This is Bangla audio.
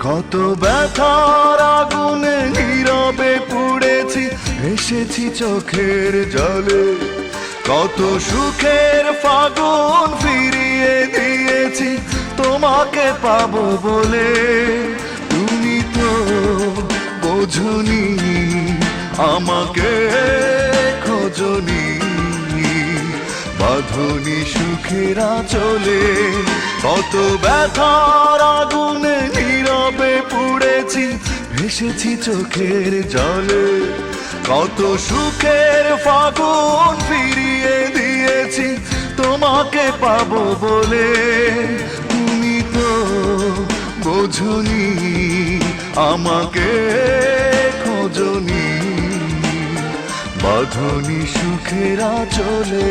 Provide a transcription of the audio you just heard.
কত ব্যথার আগুনে নীরবে পুড়েছি, এসেছি চোখের জলে। কত সুখের ফাগুন ফিরিয়ে দিয়েছি তোমাকে পাবো বলে। তুমি তো বোঝনি, আমাকে খোঁজনি, বাঁধনি সুখের আঁচলে। কত ব্যথার আগুনে নীরবে পুড়েছি, ভেসেছি চোখের জলে। কত সুখের ফাগুন ফিরিয়ে দিয়েছি তোমাকে পাবো বলে। তুমি তো বোঝনি, আমাকে খোঁজনি, বাঁধনি সুখের আঁচলে।